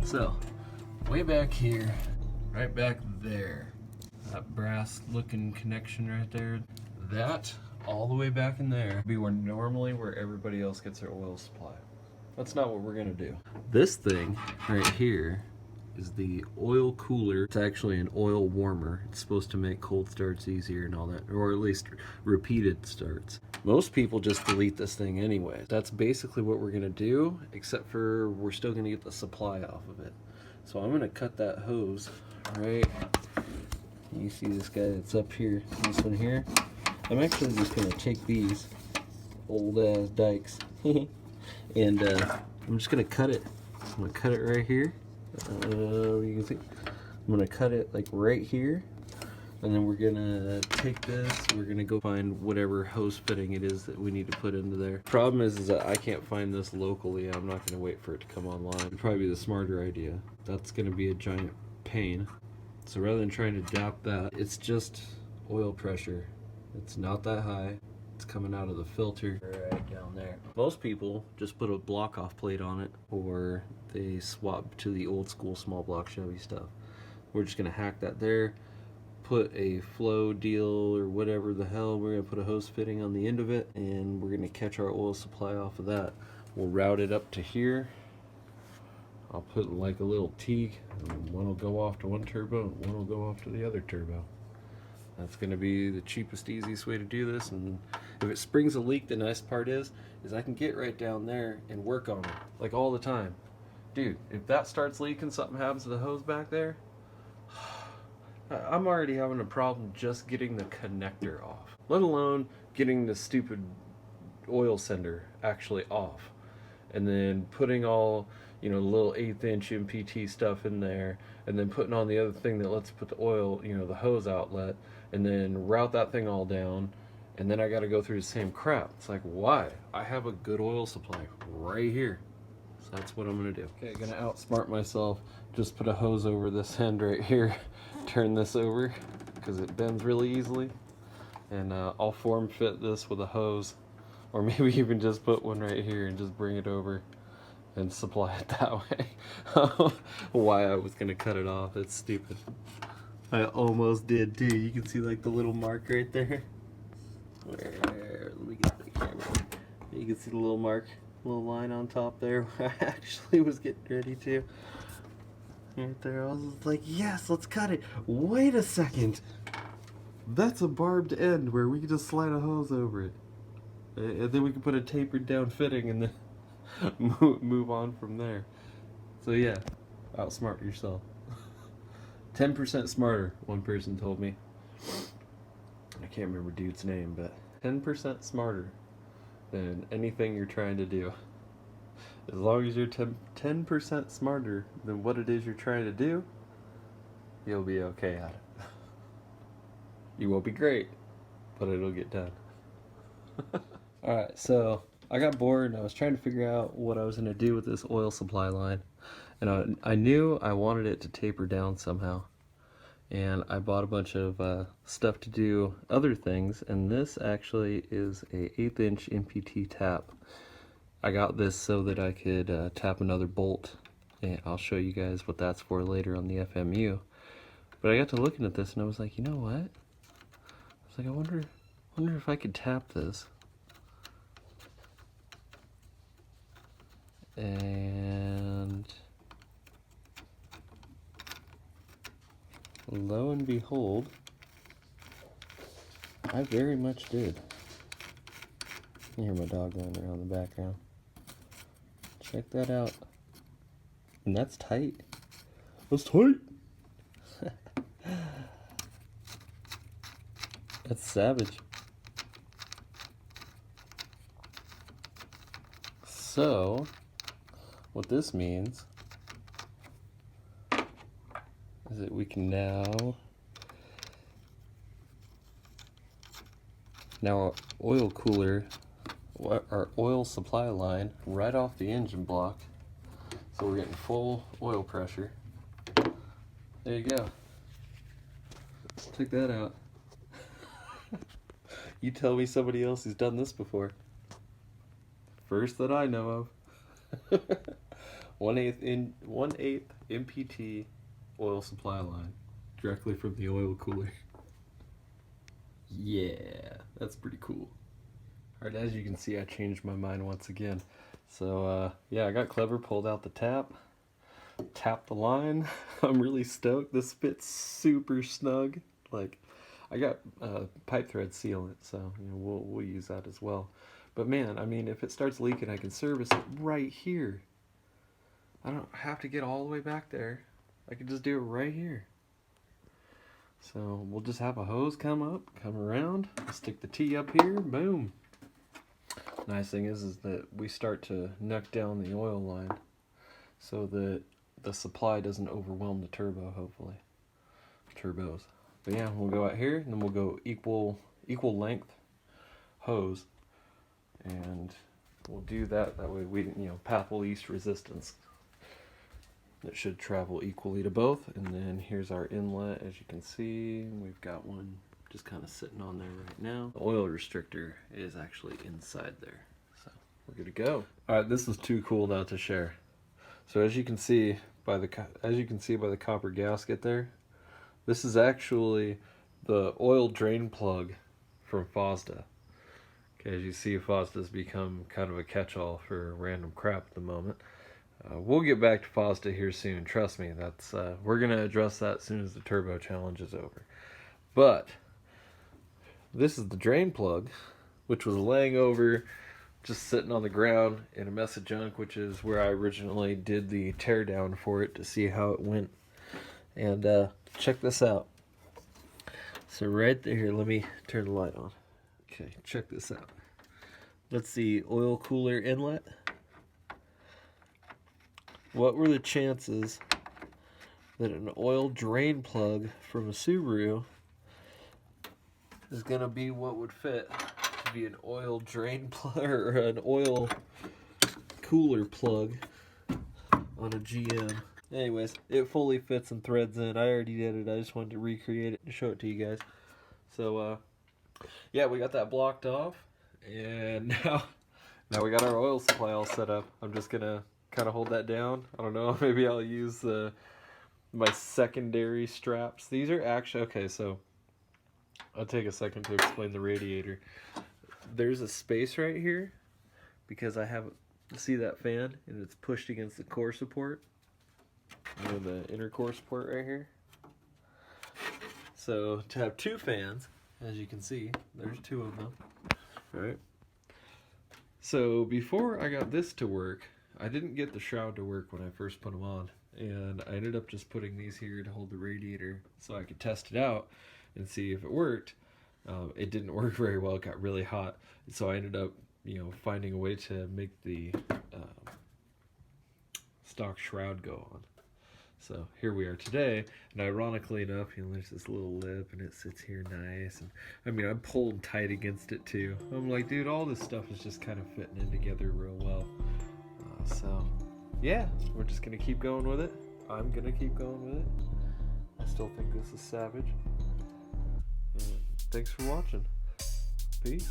So, way back here, right back there, that brass looking connection right there, that all the way back in there be where everybody else gets their oil supply. That's not what we're gonna do. This thing right here is the oil cooler. It's actually an oil warmer. It's supposed to make cold starts easier and all that, or at least repeated starts. Most people just delete this thing anyway. That's basically what we're gonna do, except for we're still gonna get the supply off of it. So I'm gonna cut that hose right. You see this guy that's up here, this one here? I'm actually just gonna take these old ass dikes and I'm just gonna cut it. I'm gonna cut it right here. You can see I'm gonna cut it like right here, and then we're gonna take this, we're gonna go find whatever hose fitting it is that we need to put into there. Problem is that I can't find this locally. I'm not gonna wait for it to come online. It'd probably be the smarter idea. That's gonna be a giant pain. So rather than trying to adapt that, it's just oil pressure. It's not that high. It's coming out of the filter right down there. Most people just put a block off plate on it, or they swap to the old school small block Chevy stuff. We're just gonna hack that there, put a flow deal or whatever the hell, we're gonna put a hose fitting on the end of it, and we're gonna catch our oil supply off of that. We'll route it up to here. I'll put like a little T, and one will go off to one turbo and one will go off to the other turbo. That's going to be the cheapest, easiest way to do this. And if it springs a leak, the nice part is I can get right down there and work on it, like all the time. Dude, if that starts leaking, something happens to the hose back there, I'm already having a problem just getting the connector off, let alone getting the stupid oil sender actually off. And then putting all, you know, the little 1/8 inch MPT stuff in there, and then putting on the other thing that lets put the oil, you know, the hose outlet, and then route that thing all down, and then I got to go through the same crap. It's like, why? I have a good oil supply right here. So that's what I'm gonna do. Okay, gonna outsmart myself. Just put a hose over this end right here. Turn this over because it bends really easily, and I'll form fit this with a hose, or maybe even just put one right here and just bring it over and supply it that way. Why I was gonna cut it off, it's stupid. I almost did too. You can see like the little mark right there. Let me get the camera. You can see the little mark, little line on top there. I actually was getting ready to. Right there, I was like, yes, let's cut it. Wait a second. That's a barbed end where we can just slide a hose over it. And then we can put a tapered down fitting and then move on from there. So yeah, outsmart yourself. 10% smarter, one person told me. I can't remember dude's name, but 10% smarter than anything you're trying to do. As long as you're 10% smarter than what it is you're trying to do, you'll be okay at it. You won't be great, but it'll get done. Alright, so I got bored and I was trying to figure out what I was going to do with this oil supply line. And I knew I wanted it to taper down somehow. And I bought a bunch of stuff to do other things, and this actually is a 1/8 inch MPT tap. I got this so that I could tap another bolt, and I'll show you guys what that's for later on the FMU. But I got to looking at this and I was like, you know what? I was like, I wonder if I could tap this. And lo and behold, I very much did. You hear my dog going around in the background. Check that out. And that's tight. That's tight. That's savage. So, what this means is that we can now our oil cooler, our oil supply line right off the engine block, so we're getting full oil pressure. There you go. Check that out. You tell me somebody else who's done this before. First that I know of. 1/8 MPT oil supply line directly from the oil cooler. Yeah, that's pretty cool. Alright, as you can see, I changed my mind once again. So, yeah, I got clever, pulled out the tap, tapped the line. I'm really stoked. This fits super snug. Like, I got pipe thread sealant, so you know, we'll use that as well. But man, I mean, if it starts leaking, I can service it right here. I don't have to get all the way back there. I can just do it right here. So we'll just have a hose come up, come around, stick the T up here, boom. Nice thing is that we start to knuck down the oil line so that the supply doesn't overwhelm the turbo, hopefully. Turbos. But yeah, we'll go out here and then we'll go equal length hose, and we'll do that way we, you know, path will least resistance. It should travel equally to both. And then here's our inlet. As you can see, we've got one just kind of sitting on there right now. The oil restrictor is actually inside there, so we're good to go. All right, this is too cool not to share. So as you can see by the copper gasket there, this is actually the oil drain plug from FOSDA. Okay, as you see, FOSDA's become kind of a catch-all for random crap at the moment. We'll get back to FOSDA here soon. Trust me, that's we're gonna address that as soon as the turbo challenge is over. But this is the drain plug, which was laying over, just sitting on the ground in a mess of junk, which is where I originally did the tear down for it to see how it went. And check this out. So right there, let me turn the light on. Okay, check this out. That's the oil cooler inlet. What were the chances that an oil drain plug from a Subaru is going to be what would fit to be an oil drain plug or an oil cooler plug on a GM? Anyways, it fully fits and threads in. I already did it. I just wanted to recreate it and show it to you guys. So, yeah, we got that blocked off, and now we got our oil supply all set up. I'm just going to kind of hold that down. I don't know, maybe I'll use my secondary straps. These are actually, okay, so I'll take a second to explain the radiator. There's a space right here because I have, see that fan, and it's pushed against the core support, you know, the inner core support right here. So to have two fans, as you can see, there's two of them. All right. So before I got this to work, I didn't get the shroud to work when I first put them on, and I ended up just putting these here to hold the radiator so I could test it out and see if it worked. It didn't work very well. It got really hot, so I ended up, you know, finding a way to make the stock shroud go on. So here we are today, and ironically enough, you know, there's this little lip, and it sits here nice, and I mean, I'm pulled tight against it too. I'm like, dude, all this stuff is just kind of fitting in together real well. So, yeah, we're just going to keep going with it. I'm going to keep going with it. I still think this is savage. And thanks for watching. Peace.